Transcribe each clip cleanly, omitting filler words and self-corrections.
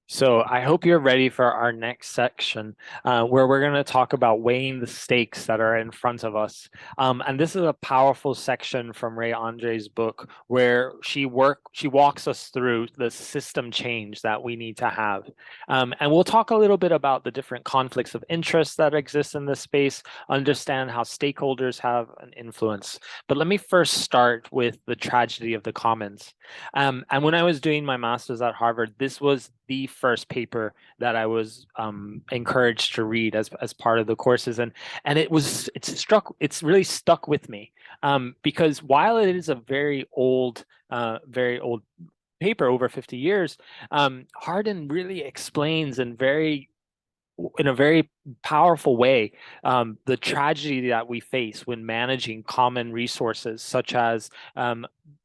So I hope you're ready for our next section, where we're going to talk about weighing the stakes that are in front of us. And this is a powerful section from Ray Andre's book, where she walks us through the system change that we need to have. And we'll talk a little bit about the different conflicts of interest that exist in this space, understand how stakeholders have an influence. But let me first start with the tragedy of the commons. And when I was doing my master's at Harvard, this was the first paper that I was encouraged to read as part of the courses, and it's really stuck with me, because while it is a very old paper, over 50 years, Hardin really explains in a very powerful way, the tragedy that we face when managing common resources such as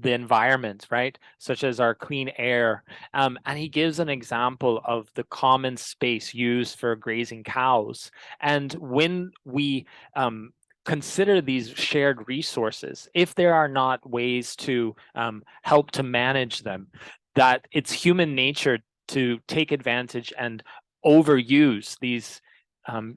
the environment, right? Such as our clean air. And he gives an example of the common space used for grazing cows. And when we consider these shared resources, if there are not ways to help to manage them, that it's human nature to take advantage and overuse these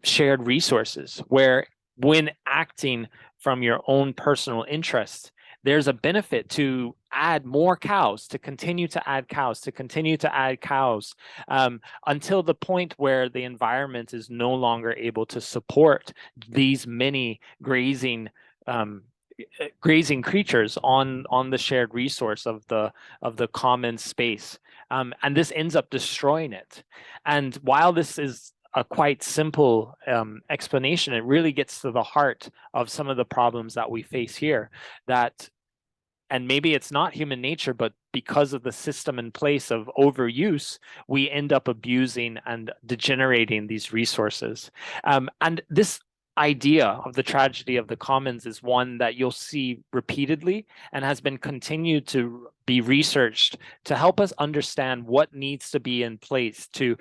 shared resources, where when acting from your own personal interest, there's a benefit to add more cows, to continue to add cows, to continue to add cows, until the point where the environment is no longer able to support these many grazing creatures on the shared resource of the common space, and this ends up destroying it. And while this is a quite simple explanation, it really gets to the heart of some of the problems that we face here. That and maybe it's not human nature, but because of the system in place of overuse, we end up abusing and degenerating these resources. And this idea of the tragedy of the commons is one that you'll see repeatedly and has been continued to be researched to help us understand what needs to be in place to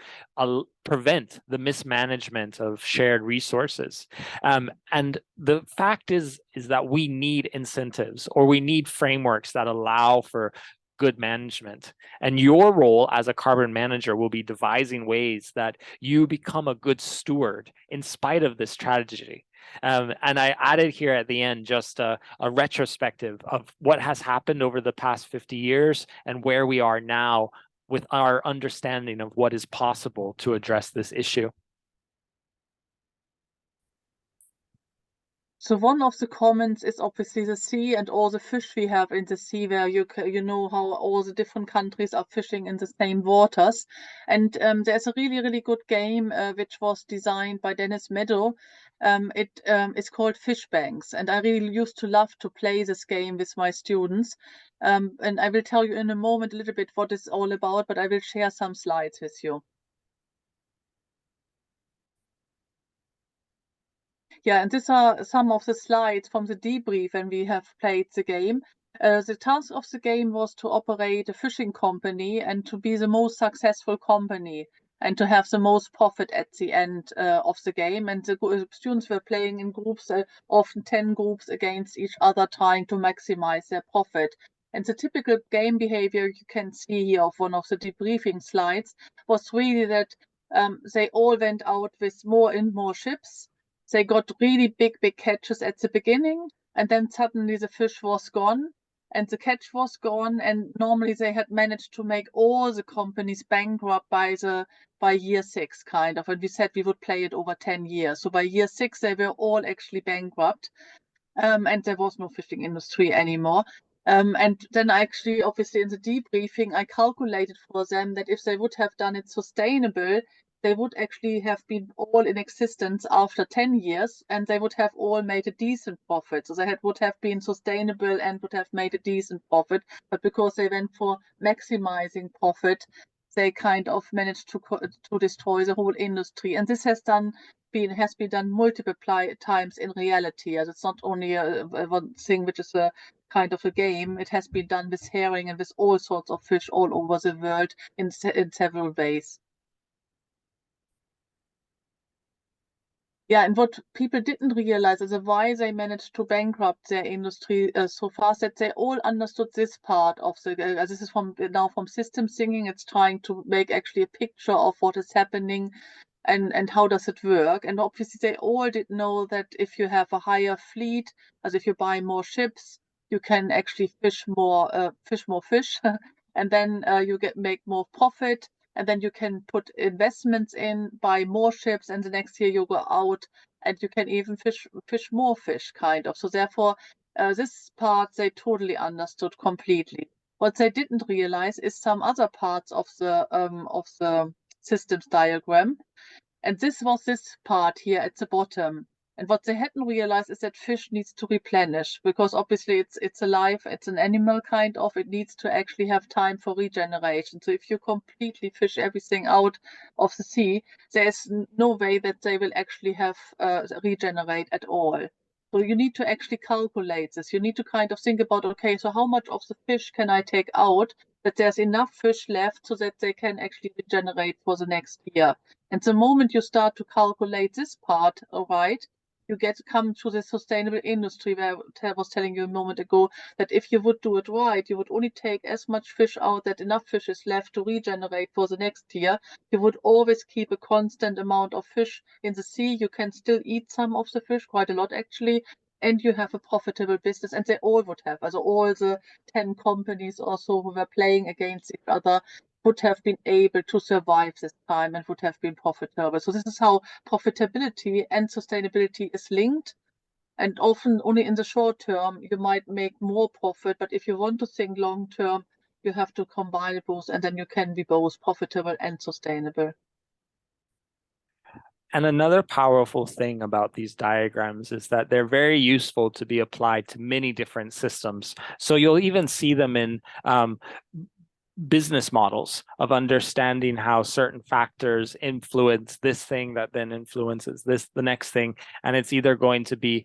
prevent the mismanagement of shared resources. And the fact is that we need incentives, or we need frameworks that allow for good management. And your role as a carbon manager will be devising ways that you become a good steward in spite of this tragedy. And I added here at the end just a retrospective of what has happened over the past 50 years and where we are now with our understanding of what is possible to address this issue. So one of the commons is obviously the sea and all the fish we have in the sea, where you know how all the different countries are fishing in the same waters. And there's a really good game which was designed by Dennis Meadow. It is called Fish Banks, and I really used to love to play this game with my students. And I will tell you in a moment a little bit what it's all about, but I will share some slides with you. Yeah, and these are some of the slides from the debrief when we have played the game. The task of the game was to operate a fishing company and to be the most successful company and to have the most profit at the end of the game. And the students were playing in groups, often 10 groups against each other, trying to maximize their profit. And the typical game behavior you can see here of one of the debriefing slides was really that they all went out with more and more ships. They got really big catches at the beginning, and then suddenly the fish was gone and the catch was gone. And normally they had managed to make all the companies bankrupt by year 6, kind of. And we said we would play it over 10 years. So by year 6, they were all actually bankrupt. And there was no fishing industry anymore. And then actually, obviously, in the debriefing, I calculated for them that if they would have done it sustainable, they would actually have been all in existence after 10 years, and they would have all made a decent profit. So would have been sustainable and would have made a decent profit. But because they went for maximizing profit, they kind of managed to destroy the whole industry. And this has been done multiple times in reality. As it's not only one thing which is a kind of a game. It has been done with herring and with all sorts of fish all over the world in, in several ways. Yeah, and what people didn't realize is why they managed to bankrupt their industry so fast, that they all understood this part of the. This is from now from systems thinking. It's trying to make actually a picture of what is happening and how does it work. And obviously, they all did know that if you have a higher fleet, as if you buy more ships, you can actually fish more fish, and then you make more profit, and then you can put investments in, buy more ships, and the next year you go out and you can even fish more fish, kind of. So therefore, this part they totally understood completely. What they didn't realize is some other parts of the systems diagram, and this was this part here at the bottom. And what they hadn't realized is that fish needs to replenish, because obviously it's alive, it's an animal kind of, it needs to actually have time for regeneration. So if you completely fish everything out of the sea, there's no way that they will actually have regenerate at all. So you need to actually calculate this. You need to kind of think about, okay, so how much of the fish can I take out that there's enough fish left so that they can actually regenerate for the next year. And the moment you start to calculate this part, all right, you come to the sustainable industry where I was telling you a moment ago that if you would do it right, you would only take as much fish out that enough fish is left to regenerate for the next year. You would always keep a constant amount of fish in the sea. You can still eat some of the fish, quite a lot actually, and you have a profitable business. And they all would have, also all the 10 companies or so who were playing against each other would have been able to survive this time and would have been profitable. So this is how profitability and sustainability is linked. And often only in the short term, you might make more profit. But if you want to think long term, you have to combine both, and then you can be both profitable and sustainable. And another powerful thing about these diagrams is that they're very useful to be applied to many different systems. So you'll even see them in business models of understanding how certain factors influence this thing that then influences the next thing, and it's either going to be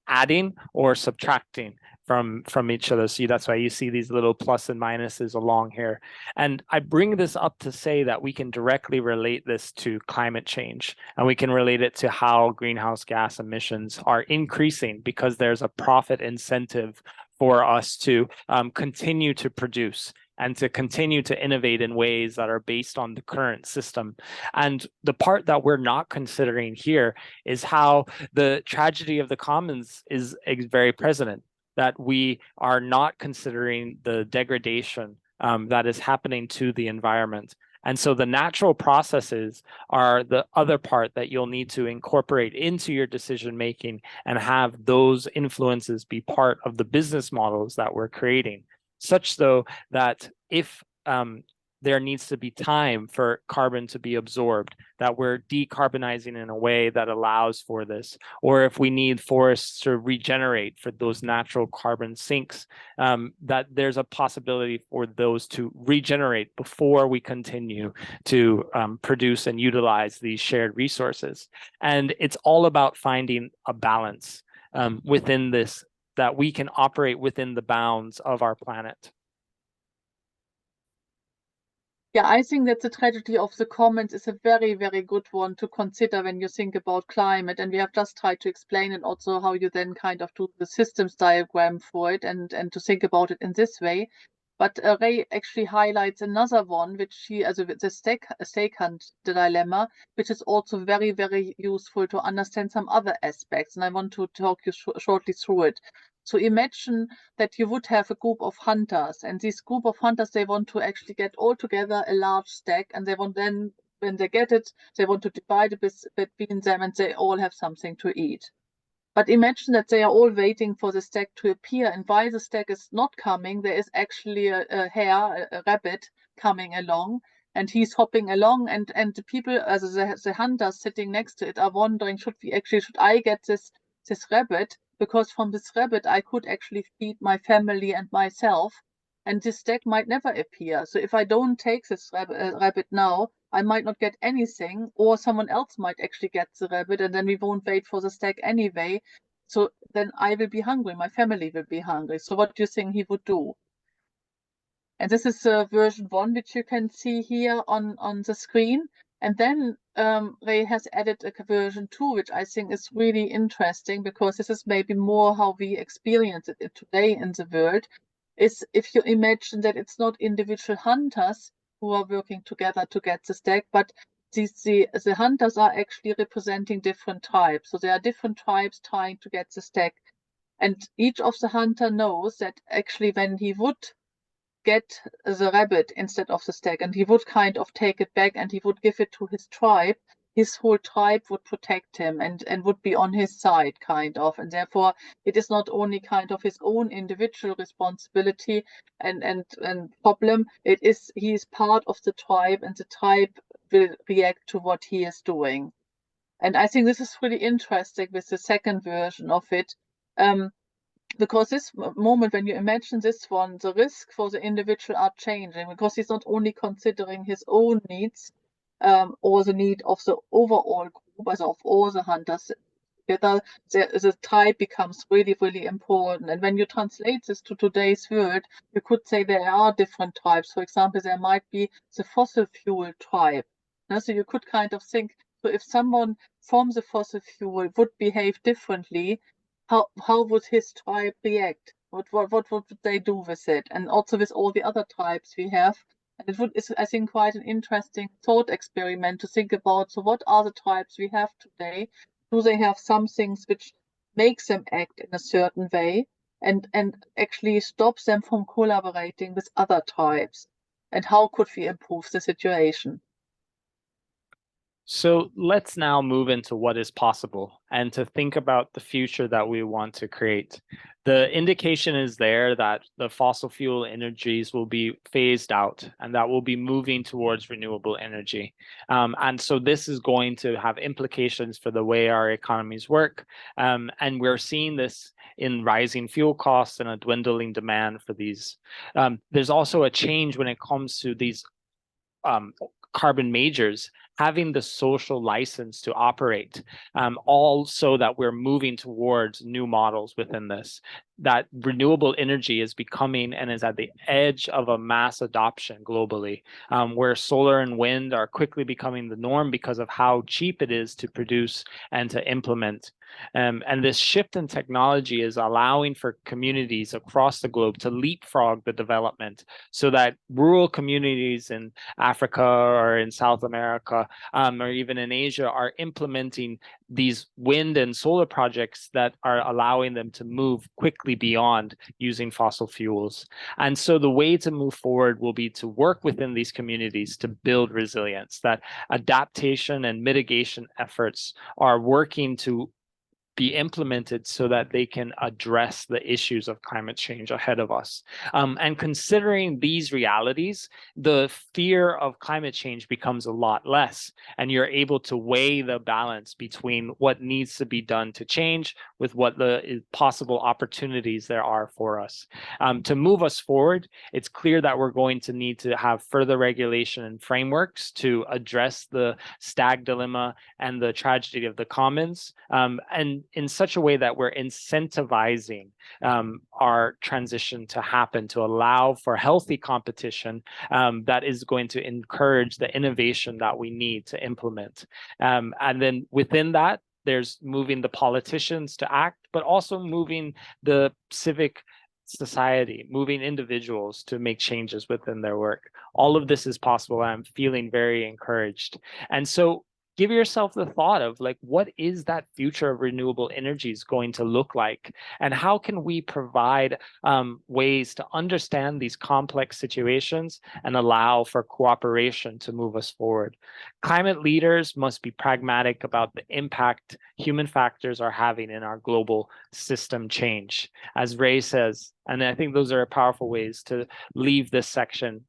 adding or subtracting from each other. So that's why you see these little plus and minuses along here. And I bring this up to say that we can directly relate this to climate change, and we can relate it to how greenhouse gas emissions are increasing because there's a profit incentive for us to continue to produce and to continue to innovate in ways that are based on the current system. And the part that we're not considering here is how the tragedy of the commons is very present, that we are not considering the degradation that is happening to the environment. And so the natural processes are the other part that you'll need to incorporate into your decision making and have those influences be part of the business models that we're creating, such though that if there needs to be time for carbon to be absorbed, that we're decarbonizing in a way that allows for this, or if we need forests to regenerate for those natural carbon sinks, that there's a possibility for those to regenerate before we continue to produce and utilize these shared resources. And it's all about finding a balance within this, that we can operate within the bounds of our planet. Yeah, I think that the tragedy of the commons is a very, very good one to consider when you think about climate. And we have just tried to explain it also how you then kind of do the systems diagram for it and to think about it in this way. But Ray actually highlights another one, which the stake hunt dilemma, which is also very, very useful to understand some other aspects. And I want to talk you shortly through it. So imagine that you would have a group of hunters, and this group of hunters, they want to actually get all together a large stack, and they want then, when they get it, they want to divide it between them, and they all have something to eat. But imagine that they are all waiting for the stack to appear, and while the stack is not coming, there is actually a hare, a rabbit coming along, and he's hopping along, and the people, as the hunters sitting next to it, are wondering, should I get this rabbit? Because from this rabbit I could actually feed my family and myself, and this stack might never appear. So if I don't take this rabbit now, I might not get anything, or someone else might actually get the rabbit, and then we won't wait for the stack anyway. So then I will be hungry, my family will be hungry. So what do you think he would do? And this is version 1, which you can see here on the screen. And then Ray has added a version 2, which I think is really interesting, because this is maybe more how we experience it today in the world, is if you imagine that it's not individual hunters who are working together to get the stack, but the hunters are actually representing different tribes. So there are different tribes trying to get the stack. And each of the hunter knows that actually when he would get the rabbit instead of the stag, and he would kind of take it back and he would give it to his tribe, his whole tribe would protect him and would be on his side, kind of. And therefore, it is not only kind of his own individual responsibility and problem, it is he is part of the tribe, and the tribe will react to what he is doing. And I think this is really interesting with the second version of it. Because this moment, when you imagine this one, the risk for the individual are changing, because he's not only considering his own needs or the need of the overall group, as of all the hunters together, the tribe becomes really, really important. And when you translate this to today's world, you could say there are different tribes. For example, there might be the fossil fuel tribe. So you could kind of think, so if someone from the fossil fuel would behave differently, how would his tribe react? What would they do with it? And also with all the other tribes we have. And is, I think, quite an interesting thought experiment to think about. So what are the tribes we have today? Do they have some things which makes them act in a certain way and actually stops them from collaborating with other tribes? And how could we improve the situation? So let's now move into what is possible and to think about the future that we want to create. The indication is there that the fossil fuel energies will be phased out and that we'll be moving towards renewable energy. And so this is going to have implications for the way our economies work. And we're seeing this in rising fuel costs and a dwindling demand for these. There's also a change when it comes to these carbon majors having the social license to operate, all so that we're moving towards new models within this. That renewable energy is becoming and is at the edge of a mass adoption globally, where solar and wind are quickly becoming the norm because of how cheap it is to produce and to implement. And this shift in technology is allowing for communities across the globe to leapfrog the development so that rural communities in Africa or in South America or even in Asia are implementing these wind and solar projects that are allowing them to move quickly beyond using fossil fuels. And so the way to move forward will be to work within these communities to build resilience, that adaptation and mitigation efforts are working to be implemented so that they can address the issues of climate change ahead of us. And considering these realities, the fear of climate change becomes a lot less, and you're able to weigh the balance between what needs to be done to change with what the possible opportunities there are for us. To move us forward, it's clear that we're going to need to have further regulation and frameworks to address the stag dilemma and the tragedy of the commons, and in such a way that we're incentivizing our transition to happen, to allow for healthy competition that is going to encourage the innovation that we need to implement. And then within that, there's moving the politicians to act, but also moving the civic society, moving individuals to make changes within their work. All of this is possible. I'm feeling very encouraged. And so give yourself the thought of like, what is that future of renewable energies going to look like? And how can we provide ways to understand these complex situations and allow for cooperation to move us forward? Climate leaders must be pragmatic about the impact human factors are having in our global system change. As Ray says, and I think those are powerful ways to leave this section.